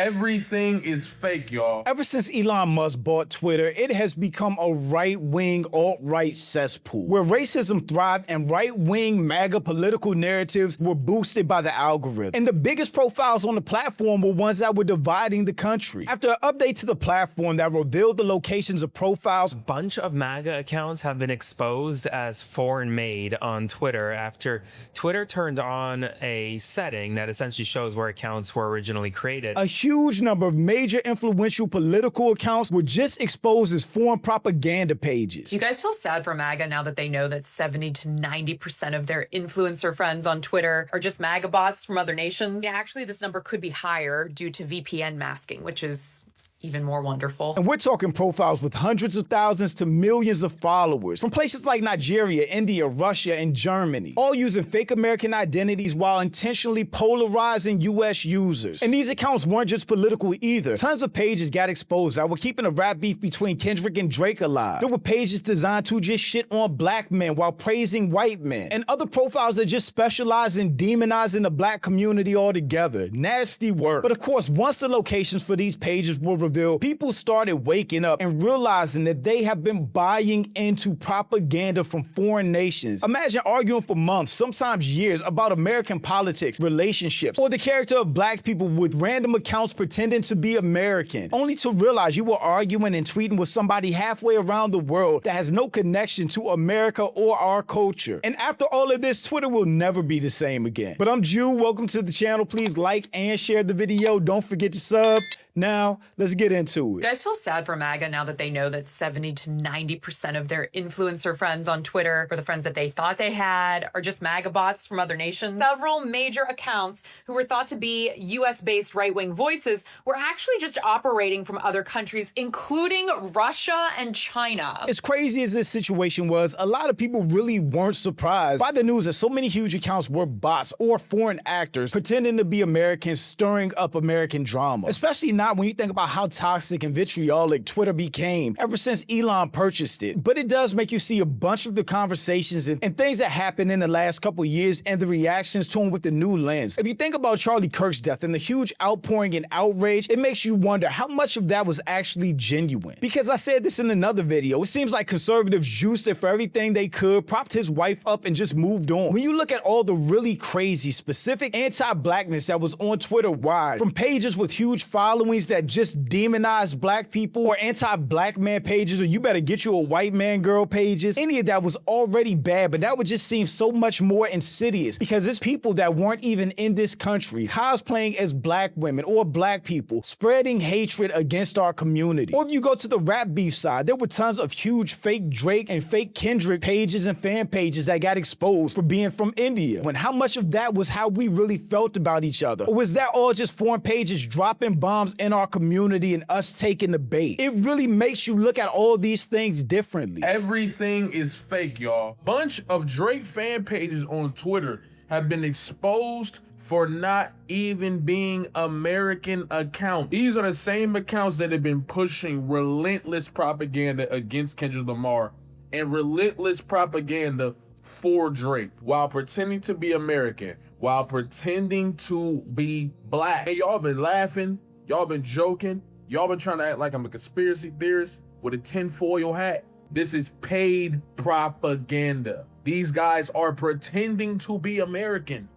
Everything is fake, y'all. Ever since Elon Musk bought Twitter, it has become a right-wing, alt-right cesspool, where racism thrived and right-wing MAGA political narratives were boosted by the algorithm. And the biggest profiles on the platform were ones that were dividing the country. After an update to the platform that revealed the locations of profiles, A bunch of MAGA accounts have been exposed as foreign-made on Twitter after Twitter turned on a setting that essentially shows where accounts were originally created. a huge number of major influential political accounts were just exposed as foreign propaganda pages. Do you guys feel sad for MAGA now that they know that 70 to 90% of their influencer friends on Twitter are just MAGA bots from other nations? Yeah, actually, this number could be higher due to VPN masking, which is even more wonderful. And we're talking profiles with hundreds of thousands to millions of followers from places like Nigeria, India, Russia, and Germany, all using fake American identities while intentionally polarizing US users. And these accounts weren't just political either. Tons of pages got exposed that were keeping a rap beef between Kendrick and Drake alive. There were pages designed to just shit on black men while praising white men. And other profiles that just specialize in demonizing the black community altogether. Nasty work. But of course, once the locations for these pages were revealed, people started waking up and realizing that they have been buying into propaganda from foreign nations. Imagine arguing for months, sometimes years, about American politics, relationships, or the character of black people with random accounts pretending to be American, only to realize you were arguing and tweeting with somebody halfway around the world that has no connection to America or our culture. And after all of this, Twitter will never be the same again. But I'm Jew, welcome to the channel. Please like and share the video. Don't forget to sub. Now, let's get into it. You guys feel sad for MAGA now that they know that 70 to 90% of their influencer friends on Twitter, or the friends that they thought they had, are just MAGA bots from other nations? Several major accounts who were thought to be US-based right-wing voices were actually just operating from other countries, including Russia and China. As crazy as this situation was, a lot of people really weren't surprised by the news that so many huge accounts were bots or foreign actors pretending to be Americans, stirring up American drama. Especially not when you think about how toxic and vitriolic Twitter became ever since Elon purchased it. But it does make you see a bunch of the conversations and things that happened in the last couple years and the reactions to them with the new lens. If you think about Charlie Kirk's death and the huge outpouring and outrage, it makes you wonder how much of that was actually genuine. Because I said this in another video, it seems like conservatives juiced it for everything they could, propped his wife up, and just moved on. When you look at all the really crazy, specific anti-blackness that was on Twitter wide, from pages with huge followings that just demonized black people, or anti-black man pages, or you better get you a white man girl pages, any of that was already bad, but that would just seem so much more insidious because it's people that weren't even in this country cosplaying as black women or black people, spreading hatred against our community. Or if you go to the rap beef side, there were tons of huge fake Drake and fake Kendrick pages and fan pages that got exposed for being from India. When how much of that was how we really felt about each other? Or was that all just foreign pages dropping bombs in our community and us taking the bait? It really makes you look at all these things differently. Everything is fake, y'all. Bunch of Drake fan pages on Twitter have been exposed for not even being American accounts. These are the same accounts that have been pushing relentless propaganda against Kendrick Lamar and relentless propaganda for Drake while pretending to be American, while pretending to be black. And y'all been laughing, y'all been joking, y'all been trying to act like I'm a conspiracy theorist with a tinfoil hat. This is paid propaganda. These guys are pretending to be American.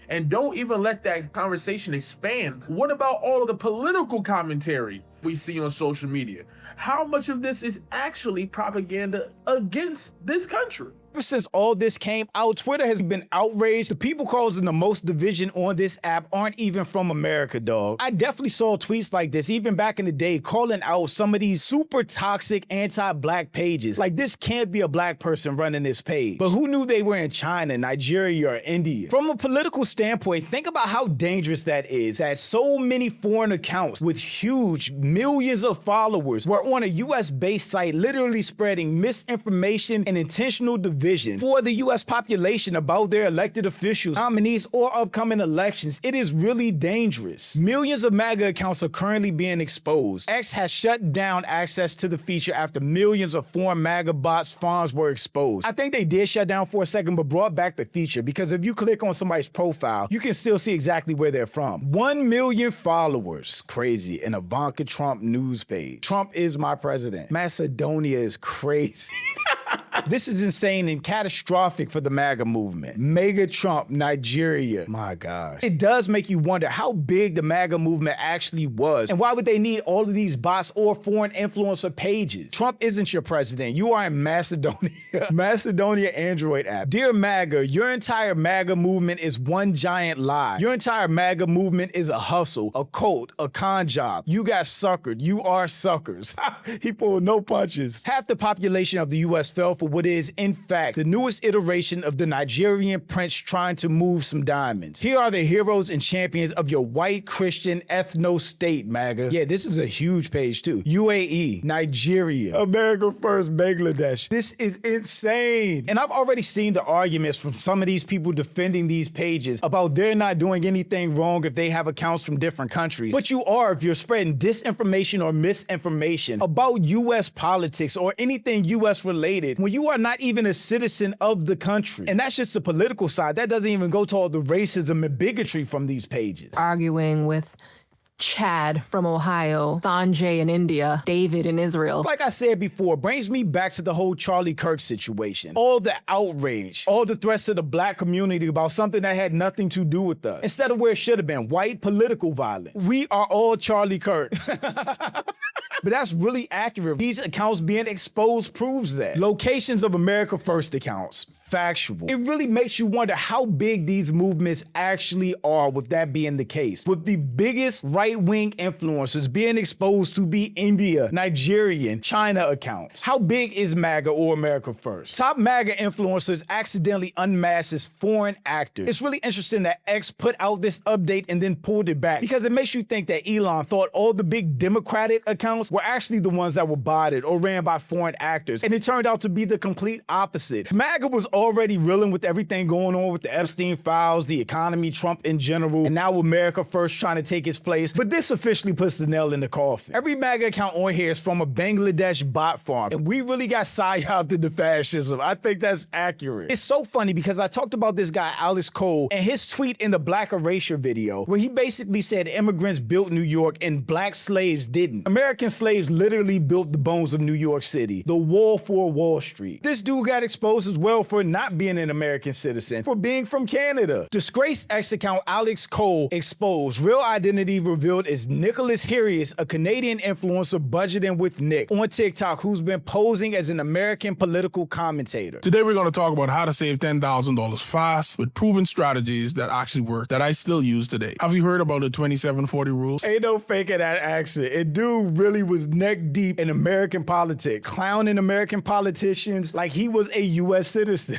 And don't even let that conversation expand. What about all of the political commentary we see on social media? How much of this is actually propaganda against this country? Ever since all this came out, Twitter has been outraged. The people causing the most division on this app aren't even from America, dog. I definitely saw tweets like this, even back in the day, calling out some of these super toxic anti-black pages. Like, this can't be a black person running this page. But who knew they were in China, Nigeria, or India? From a political standpoint, think about how dangerous that is, that so many foreign accounts with huge millions of followers were on a US-based site literally spreading misinformation and intentional division vision for the U.S. population about their elected officials, nominees, or upcoming elections, it is really dangerous. Millions of MAGA accounts are currently being exposed. X has shut down access to the feature after millions of foreign MAGA bots farms were exposed. I think they did shut down for a second, but brought back the feature because if you click on somebody's profile, you can still see exactly where they're from. 1 million followers. Crazy. An Ivanka Trump news page. Trump is my president. Macedonia is crazy. This is insane and catastrophic for the MAGA movement. Mega Trump, Nigeria. My gosh. It does make you wonder how big the MAGA movement actually was, and why would they need all of these bots or foreign influencer pages? Trump isn't your president. You are in Macedonia. Macedonia Android app. Dear MAGA, your entire MAGA movement is one giant lie. Your entire MAGA movement is a hustle, a cult, a con job. You got suckered. You are suckers. He pulled no punches. Half the population of the U.S. fell for what is, in fact, the newest iteration of the Nigerian prince trying to move some diamonds. Here are the heroes and champions of your white Christian ethno-state, MAGA. Yeah, this is a huge page too. UAE, Nigeria, America First, Bangladesh. This is insane. And I've already seen the arguments from some of these people defending these pages about they're not doing anything wrong if they have accounts from different countries. But you are if you're spreading disinformation or misinformation about U.S. politics or anything U.S. related when you are not even a citizen of the country. And that's just the political side. That doesn't even go to all the racism and bigotry from these pages. Arguing with Chad from Ohio, Sanjay in India, David in Israel. Like I said before, brings me back to the whole Charlie Kirk situation. All the outrage, all the threats to the black community about something that had nothing to do with us. Instead of where it should have been, white political violence. We are all Charlie Kirk. But that's really accurate. These accounts being exposed proves that. Locations of America First accounts, factual. It really makes you wonder how big these movements actually are with that being the case. With the biggest right-wing influencers being exposed to be India, Nigerian, China accounts. How big is MAGA or America First? Top MAGA influencers accidentally unmasked as foreign actors. It's really interesting that X put out this update and then pulled it back because it makes you think that Elon thought all the big Democratic accounts were actually the ones that were botted or ran by foreign actors, and it turned out to be the complete opposite. MAGA was already reeling with everything going on with the Epstein files, the economy, Trump in general, and now America First trying to take its place. But this officially puts the nail in the coffin. Every MAGA account on here is from a Bangladesh bot farm, and we really got psyoped into fascism. I think that's accurate. It's so funny because I talked about this guy, Alex Cole, and his tweet in the Black Erasure video, where he basically said immigrants built New York and black slaves didn't. American slaves literally built the bones of New York City, the wall for Wall Street. This dude got exposed as well for not being an American citizen, for being from Canada. Disgraced X account Alex Cole exposed, real identity revealed as Nicholas Hirius, a Canadian influencer budgeting with Nick on TikTok who's been posing as an American political commentator. Today we're going to talk about how to save $10,000 fast with proven strategies that actually work that I still use today. Have you heard about the 2740 rules? Ain't no faking that accent. And dude really was neck deep in American politics, clowning American politicians like he was a U.S. citizen.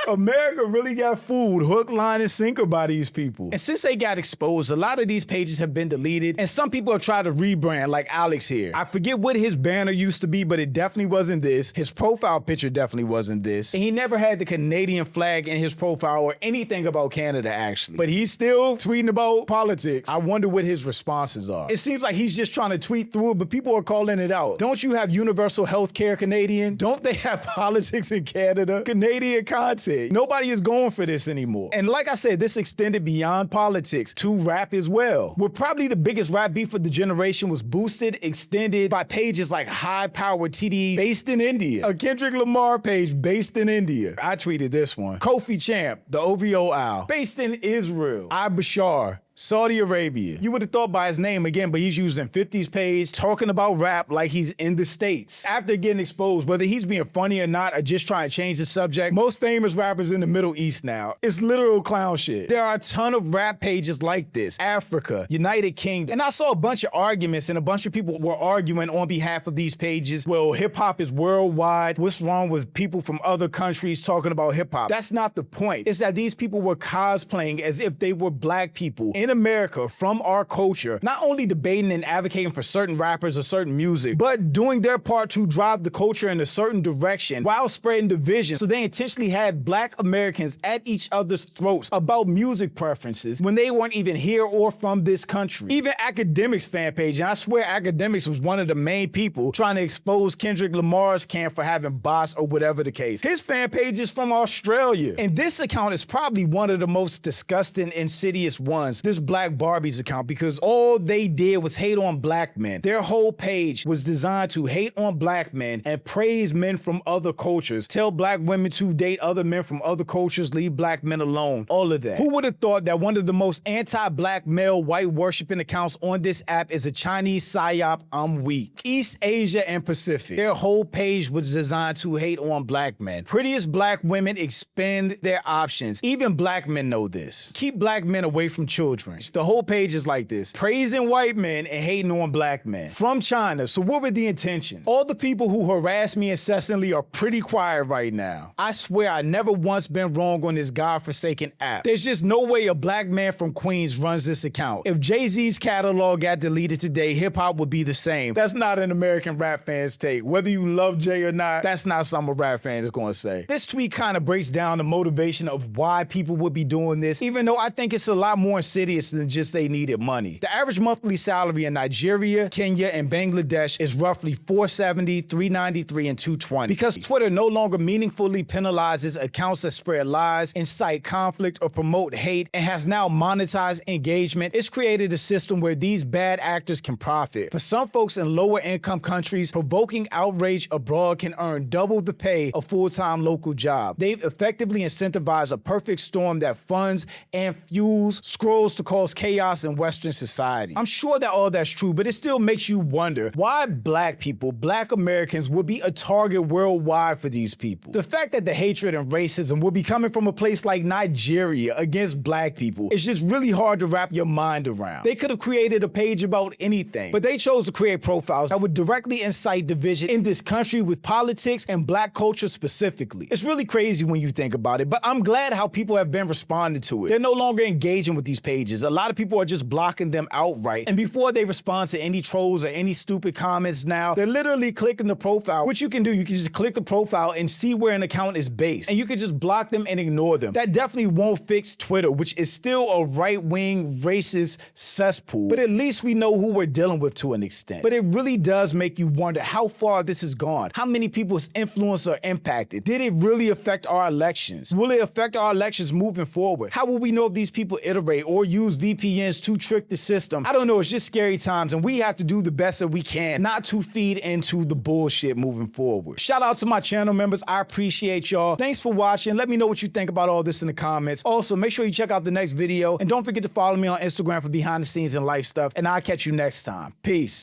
America really got fooled hook, line, and sinker by these people. And since they got exposed, a lot of these pages have been deleted, and some people have tried to rebrand, like Alex here. I forget what his banner used to be, but it definitely wasn't this. His profile picture definitely wasn't this. And he never had the Canadian flag in his profile or anything about Canada, actually. But he's still tweeting about politics. I wonder what his responses are. It seems like he's just trying to tweet through it, but people are calling it out. Don't you have universal health care, Canadian? Don't they have politics in Canada? Canadian content. Nobody is going for this anymore. And like I said, this extended beyond politics to rap as well. Where probably the biggest rap beef of the generation was boosted, extended by pages like High Power TD based in India, a Kendrick Lamar page based in India. I tweeted this one. Kofi Champ, the OVO Owl, based in Israel. I Bashar, Saudi Arabia. You would have thought by his name again, but he's using 50's page, talking about rap like he's in the States. After getting exposed, whether he's being funny or not, or just trying to change the subject, most famous rappers in the Middle East now. It's literal clown shit. There are a ton of rap pages like this. Africa, United Kingdom. And I saw a bunch of arguments and a bunch of people were arguing on behalf of these pages. Well, hip hop is worldwide. What's wrong with people from other countries talking about hip hop? That's not the point. It's that these people were cosplaying as if they were black people in in America from our culture, not only debating and advocating for certain rappers or certain music, but doing their part to drive the culture in a certain direction while spreading division. So they intentionally had Black Americans at each other's throats about music preferences when they weren't even here or from this country. Even Academics fan page, and I swear Academics was one of the main people trying to expose Kendrick Lamar's camp for having bots or whatever the case. His fan page is from Australia. And this account is probably one of the most disgusting, insidious ones, this Black Barbie's account, because all they did was hate on Black men. Their whole page was designed to hate on Black men and praise men from other cultures, tell Black women to date other men from other cultures, leave Black men alone, all of that. Who would have thought that one of the most anti-Black male white worshiping accounts on this app is a Chinese psyop, I'm weak. East Asia and Pacific. Their whole page was designed to hate on Black men. Prettiest Black women expand their options. Even Black men know this. Keep Black men away from children. The whole page is like this, praising white men and hating on Black men. From China, so what were the intentions? All the people who harass me incessantly are pretty quiet right now. I swear I never once been wrong on this godforsaken app. There's just no way a Black man from Queens runs this account. If Jay-Z's catalog got deleted today, hip-hop would be the same. That's not an American rap fan's take. Whether you love Jay or not, that's not something a rap fan is gonna say. This tweet kind of breaks down the motivation of why people would be doing this, even though I think it's a lot more insidious than just they needed money. The average monthly salary in Nigeria, Kenya, and Bangladesh is roughly $470, $393, and $220. Because Twitter no longer meaningfully penalizes accounts that spread lies, incite conflict, or promote hate, and has now monetized engagement, it's created a system where these bad actors can profit. For some folks in lower income countries, provoking outrage abroad can earn double the pay a full-time local job. They've effectively incentivized a perfect storm that funds and fuels scrolls to cause chaos in Western society. I'm sure that all that's true, but it still makes you wonder why Black people, Black Americans, would be a target worldwide for these people. The fact that the hatred and racism would be coming from a place like Nigeria against Black people is just really hard to wrap your mind around. They could have created a page about anything, but they chose to create profiles that would directly incite division in this country with politics and Black culture specifically. It's really crazy when you think about it, but I'm glad how people have been responding to it. They're no longer engaging with these pages. A lot of people are just blocking them outright, and before they respond to any trolls or any stupid comments now, they're literally clicking the profile, which you can do. You can just click the profile and see where an account is based, and you can just block them and ignore them. That definitely won't fix Twitter, which is still a right-wing racist cesspool, but at least we know who we're dealing with to an extent. But it really does make you wonder how far this has gone, how many people's influence are impacted. Did it really affect our elections? Will it affect our elections moving forward? How will we know if these people iterate or use VPNs to trick the system? I don't know, it's just scary times, and we have to do the best that we can not to feed into the bullshit moving forward. Shout out to my channel members, I appreciate y'all. Thanks for watching. Let me know what you think about all this in the comments. Also, make sure you check out the next video, and don't forget to follow me on Instagram for behind the scenes and life stuff, and I'll catch you next time. Peace.